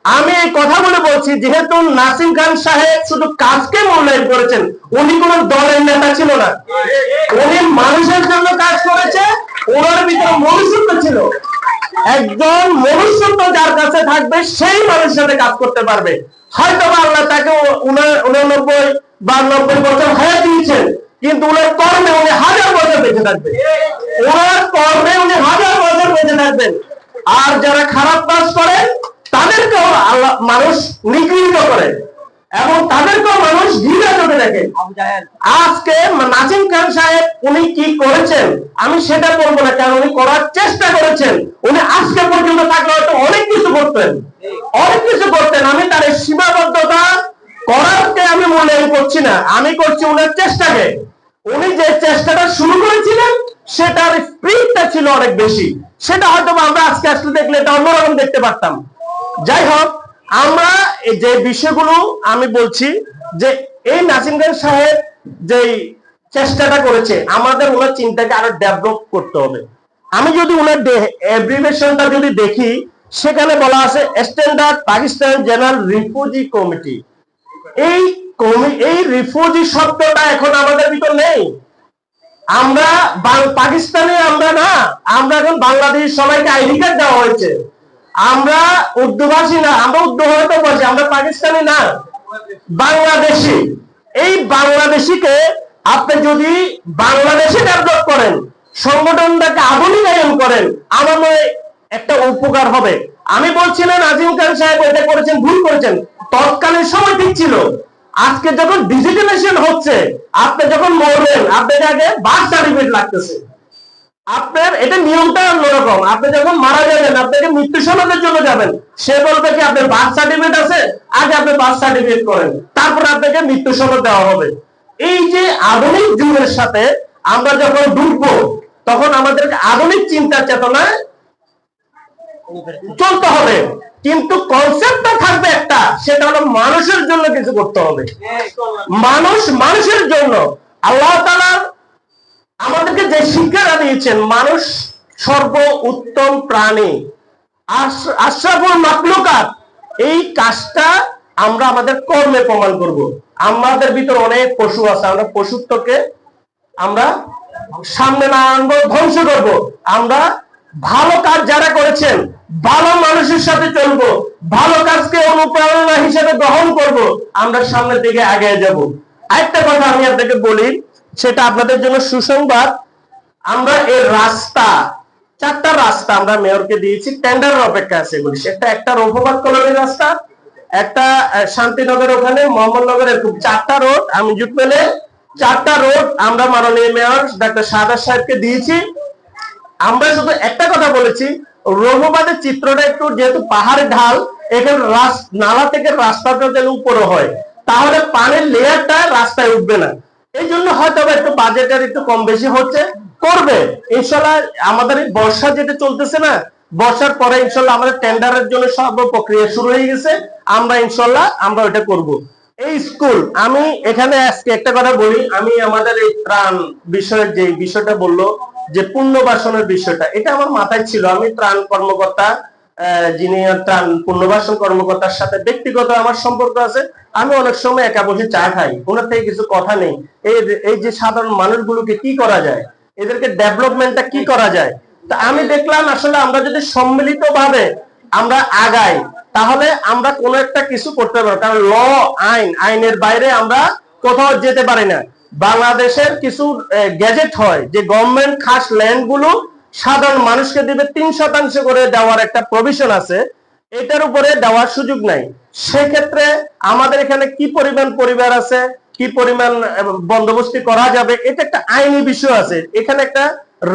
আমি এই কথাগুলো বলছি যেহেতু নাসিম খান সাহেব শুধু কাজকে মূল্যায়ন করেছেন, উনি কোন দলের নেতা ছিল না, উনি মানুষের জন্য কাজ করেছে। ওনার ভিতরে মনুষ্যত্ব ছিল, একজন মনুষ্যত্ব যার কাছে থাকবে সেই মানুষের সাথে কাজ করতে পারবে। হয়তো আল্লাহ তাকে 89 বা 90 বছর হায়াত দিয়েছেন, কিন্তু ওনার কর্মে উনি 1000 বছর বেঁচে থাকবে, ওনার কর্মে উনি 1000 বছর বেঁচে থাকবেন। আর যারা খারাপ কাজ করে তাদেরকেও আল্লাহ মানুষ নিগৃহীত করে এবং তাদেরকেও মানুষ ঘৃণা করে দেখে। আজকে নাসিম খান সাহেব উনি কি করেছেন আমি সেটা বলবো না, কারণ উনি করার চেষ্টা করেছেন। উনি আজকে পর্যন্ত থাকলে হয়তো অনেক কিছু করতেন, অনেক কিছু করতেন। আমি তার সীমাবদ্ধতা করারকে আমি মূল্যায়ন করছি না, আমি করছি উনার চেষ্টাকে। উনি যে চেষ্টাটা শুরু করেছিলেন সেটার স্পিরিটটা ছিল অনেক বেশি, সেটা হয়তো আমরা আজকে আসলে দেখলে এটা অন্যরকম দেখতে পারতাম। যাই হোক, আমরা যে বিষয়গুলো আমি বলছি যে এই নাসিম খান সাহেব যে চেষ্টাটা করেছে, আমাদের ওনার চিন্তাকে আরো ডেভেলপ করতে হবে। আমি যদি ওনার অ্যাব্রিভিয়েশনটা যদি দেখি, সেখানে বলা আছে standard Pakistan general refugee committee. এই রিফিউজি শব্দটা এখন আমাদের ভিতর নেই। আমরা পাকিস্তানে আমরা না, আমরা এখন বাংলাদেশ, সবাইকে আইডি কার্ড দেওয়া হয়েছে। আমরা উর্দু ভাষী না, আমরা উর্দু হয়তো বলছি, আমরা পাকিস্তানি না, বাংলাদেশি। এই বাংলাদেশিকে আপনি যদি বাংলাদেশে ডেভেলপ করেন, সংগঠনটাকে আধুনিকায়ন করেন, আমার মনে একটা উপকার হবে। আমি বলছি না নাজিম খান সাহেব এটা করেছেন, ভুল করেছেন, তৎকালীন সময় ঠিক ছিল। আজকে যখন ডিজিটালাইজেশন হচ্ছে, আপনি যখন মরবেন আপনাকে আগে বার্থ সার্টিফিকেট লাগতেছে। আপনার এটা নিয়মটা অন্যরকম। আপনি যখন মারা যাবেন আপনাকে মৃত্যু সনদের জন্য যাবেন, সে বলবে কি আপনার বার্থ সার্টিফিকেট আছে, আগে আপনি বার্থ সার্টিফিকেট করেন, তারপর আপনাকে মৃত্যু সনদ দেওয়া হবে। এই যে আধুনিক যুগের সাথে আমরা যখন ঢুকবো, তখন আমাদেরকে আধুনিক চিন্তা চেতনায় চলতে হবে, কিন্তু কনসেপ্টটা থাকবে একটা, সেটা হলো মানুষের জন্য কিছু করতে হবে। মানুষের জন্য আল্লাহ তাআলা আমাদেরকে যে শিক্ষাটা দিয়েছেন, মানুষ সর্ব উত্তম প্রাণী, আশরাফুল মাখলুকাত, এই কাজটা আমরা আমাদের কর্মে প্রমাণ করব। আমাদের ভিতর অনেক পশু আছে, আমরা পশুত্বকে আমরা সামনে না আনবো, ধ্বংস করব। আমরা ভালো কাজ যারা করেছেন, ভালো মানুষের সাথে চলবো, ভালো কাজকে অনুপ্রেরণা হিসেবে গ্রহণ করব, আমরা সামনের দিকে এগিয়ে যাব। আরেকটা কথা আমি আপনাকে বলি, সেটা আপনাদের জন্য সুসংবাদ। আমরা এর রাস্তা, 4টা রাস্তা আমরা মেয়রকে দিয়েছি, টেন্ডারের অপেক্ষা আছে এগুলি। সেটা একটা রঘুবাদ কলোনির রাস্তা, একটা শান্তিনগর, ওখানে মোহাম্মদনগরের, 4টা রোড আমি জুট মেলে 4টা রোড আমরা মাননীয় মেয়র ডাক্তার শাহাদাত সাহেবকে দিয়েছি। আমরা শুধু একটা কথা বলেছি, রঘুবাদের চিত্রটা একটু, যেহেতু পাহাড়ের ঢাল, এখানে নালা থেকে রাস্তাটা যেন উপরে হয়, তাহলে পানির লেয়ারটা রাস্তায় উঠবে না। এই জন্য হয়তো একটু বাজেটের একটু কম বেশি হচ্ছে, করবে ইনশাল্লাহ। আমাদের এই বর্ষা যেটা চলতেছে না, বর্ষার পরে ইনশাল্লাহ আমাদের টেন্ডারের জন্য সব প্রক্রিয়া শুরু হয়ে গেছে, আমরা ইনশাল্লাহ আমরা ওটা করব। এই স্কুল, আমি এখানে আজকে একটা কথা বলি, আমি আমাদের এই ত্রাণ বিষয়ের যে বিষয়টা বললো যে পুনর্বাসনের বিষয়টা, এটা আমার মাথায় ছিল। আমি ত্রাণ কর্মকর্তা, যিনি ত্রাণ পুনর্বাসন কর্মকর্তার সাথে ব্যক্তিগত আমার সম্পর্ক আছে। আমি অনেক সময় একা বসে চা খাই, ওনার থেকে কিছু কথা নেই। এই যে সাধারণ মানুষগুলোকে কি করা যায়, এদেরকে ডেভেলপমেন্টটা কি করা যায়, তা আমি দেখলাম আসলে আমরা যদি সম্মিলিত ভাবে আমরা আগাই, তাহলে আমরা কোনো একটা কিছু করতে পারবো। কারণ আইনের বাইরে আমরা কোথাও যেতে পারি না। বাংলাদেশের কিছু গ্যাজেট হয় যে গভর্নমেন্ট খাস ল্যান্ড গুলো সাধারণ মানুষকে দিবে, 3% করে দেওয়ার একটা প্রভিশন আছে, এটার উপরে দেওয়ার সুযোগ নাই। সেক্ষেত্রে আমাদের এখানে কি পরিমাণ পরিবার আছে, কি পরিমাণ বন্দোবস্ত করা যাবে, এটা একটা আইনি বিষয় আছে। এখানে একটা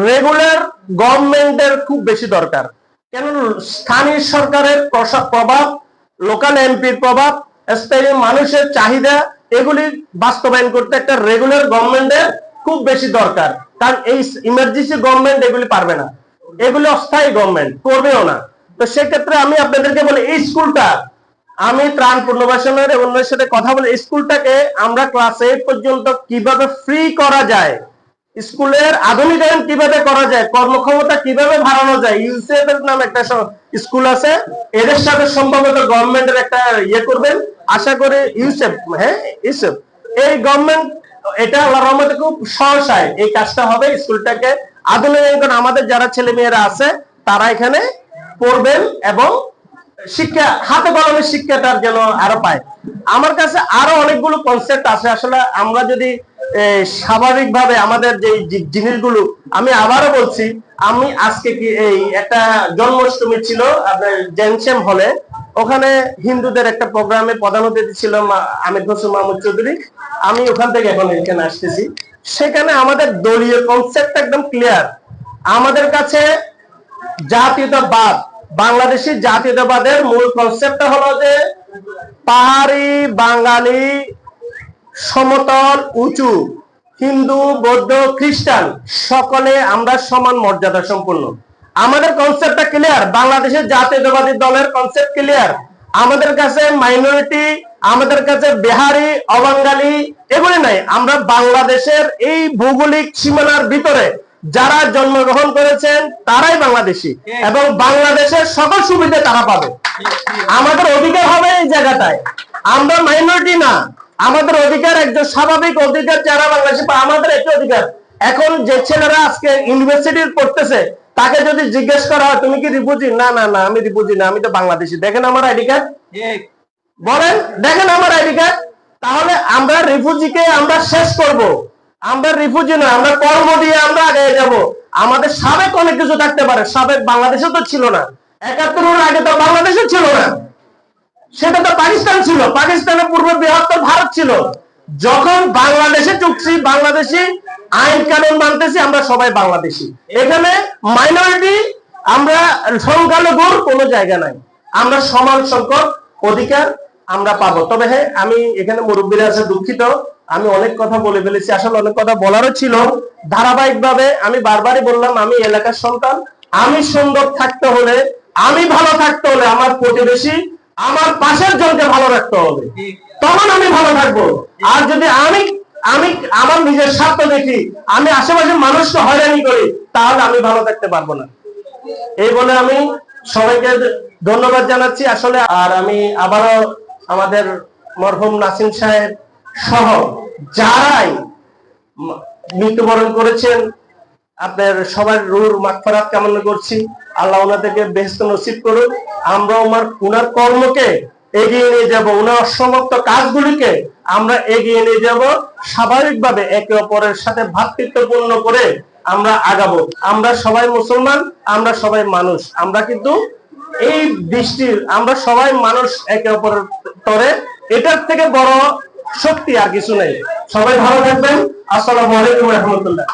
রেগুলার গভর্নমেন্টের খুব বেশি দরকার। কেন, স্থানীয় সরকারের প্রভাব, লোকাল এমপির প্রভাব, স্থানীয় মানুষের চাহিদা, এগুলি বাস্তবায়ন করতে একটা রেগুলার গভর্নমেন্টের খুব বেশি দরকার। কারণ এই ইমার্জেন্সি গভর্নমেন্ট এগুলি পারবে না, এগুলি অস্থায়ী গভর্নমেন্ট করবেও না। তো সেক্ষেত্রে আমি আপনাদেরকে বলি, এই স্কুলটা আমি ত্রাণ পুনর্বাসনের অন্যের সাথে কথা বলে স্কুলটাকে আমরা ক্লাস 8 পর্যন্ত কিভাবে ফ্রি করা যায়, স্কুলের আধুনিকায়ন কিভাবে করা যায়, কর্মক্ষমতা কিভাবে বাড়ানো যায়, ইউসিএফ এর নামে একটা স্কুল আছে, এদের সাথে সম্ভবত গভর্নমেন্টের একটা ইয়ে করবেন আশা করে। ইউসেফ, হ্যাঁ ইউসেফ, এই গভর্নমেন্ট এটা আল্লাহর রহমতে খুব সহসায় এই কাজটা হবে, স্কুলটাকে আধুনিক। আমাদের যারা ছেলে মেয়েরা আছে তারা এখানে পড়বেন এবং শিক্ষা, হাতে কলমের শিক্ষাটার যেন আরো পায়। আমার কাছে আরো অনেকগুলো কনসেপ্ট আছে। আসলে আমরা যদি স্বাভাবিকভাবে আমাদের যে জিনিসগুলো, আমি আবারও বলছি, আমি আজকে কি এই একটা জন্মাষ্টমী ছিল আপনার জেনসেম হলে, ওখানে হিন্দুদের একটা প্রোগ্রামে প্রধান অতিথি ছিল আমির হোসেন মাহমুদ চৌধুরী। আমি ওখান থেকে এখন এখানে আসতেছি। সেখানে আমাদের দলীয় কনসেপ্ট একদম ক্লিয়ার। আমাদের কাছে জাতীয়তাবাদ, বাংলাদেশি জাতীয়তাবাদের মূল কনসেপ্টটা হলো যে পাহাড়ি, বাঙালি, সমতল, উঁচু, হিন্দু, বৌদ্ধ, খ্রিস্টান সকলে আমরা সমান মর্যাদা সম্পন্ন। আমাদের কনসেপ্টটা ক্লিয়ার। বাংলাদেশের জাতীয়তাবাদী দলের কনসেপ্ট ক্লিয়ার। আমাদের কাছে মাইনরিটি, আমাদের কাছে বিহারি, অবাঙ্গালি এগুলি নাই। আমরা বাংলাদেশের এই ভৌগোলিক সীমানার ভিতরে যারা জন্মগ্রহণ করেছেন তারাই বাংলাদেশি এবং বাংলাদেশের সকল সুবিধা তারা পাবে। আমাদের অধিকার হবে এই জায়গাটায়। আমরা মাইনরিটি না, আমাদের অধিকার একজন স্বাভাবিক অধিকার যারা বাংলাদেশি, আমাদের একটি অধিকার। এখন যে ছেলেরা আজকে ইউনিভার্সিটি পড়তেছে তাকে যদি জিজ্ঞেস করা হয় তুমি কি রিফিউজি, না না না আমি রিফিউজি না, আমি তো বাংলাদেশি, দেখেন আমার আইডি কার্ড, বলেন দেখেন আমার আইডি কার্ড। তাহলে আমরা রিফিউজিকে আমরা শেষ করব। আমরা রিফিউজি না, আমরা কর্ম দিয়ে আমরা আগে যাব। আমাদের সাবেক অনেক কিছু থাকতে পারে, সাবেক বাংলাদেশে তো ছিল না, ৭১ আগে তো বাংলাদেশে ছিল না, সেটা তো পাকিস্তান ছিল, পাকিস্তানের পূর্বে বৃহত্তর ভারত ছিল। যখন বাংলাদেশে চুক্তি, বাংলাদেশি আইন কানুন মানতেছি, আমরা সবাই বাংলাদেশি। এখানে মাইনরিটি, আমরা সংখ্যালঘুর কোনো জায়গা নাই, আমরা সমান সংখ্যক অধিকার আমরা পাবো। তবে হ্যাঁ, আমি এখানে মুরব্বীরা আছে, দুঃখিত আমি অনেক কথা বলে ফেলেছি। আসলে অনেক কথা বলারও ছিল। ধারাবাহিকভাবে আমি বারবারই বললাম, আমি এলাকার সন্তান। আমি সুন্দর থাকতে হলে, আমি ভালো থাকতে হলে আমার প্রতিবেশী, আমার পাশের জনকে ভালো রাখতে হবে, তখন আমি ভালো থাকবো। আর যদি আমি আমি আমার নিজের স্বার্থ দেখি, আমি আশেপাশের মানুষকে হয়রানি করি, তাহলে আমি ভালো থাকতে পারবো না। এই বলে আমি সবাইকে ধন্যবাদ জানাচ্ছি আসলে। আর আমি আবারও আমাদের মরহুম নাসিম সাহেব সহ যারাই মৃত্যুবরণ করেছেন, আপনার সবার রুহুর মাগফিরাত কামনা করছি। আল্লাহ ওনাদেরকে বেহেশত নসিব করুন। আমরা ওনার কর্মকে এগিয়ে নিয়ে যাব, ওনার অসমাপ্ত কাজগুলিকে আমরা এগিয়ে নিয়ে যাব। স্বাভাবিকভাবে একে অপরের সাথে ভ্রাতৃত্বপূর্ণ করে আমরা আগাবো। আমরা সবাই মুসলমান, আমরা সবাই মানুষ, আমরা কিন্তু এই দৃষ্টির, আমরা সবাই মানুষ একে অপরের তরে। এটার থেকে বড় শক্তি আর কিছু নেই। সবাই ভালো থাকবেন। আসসালামু আলাইকুম ওয়া রাহমাতুল্লাহ।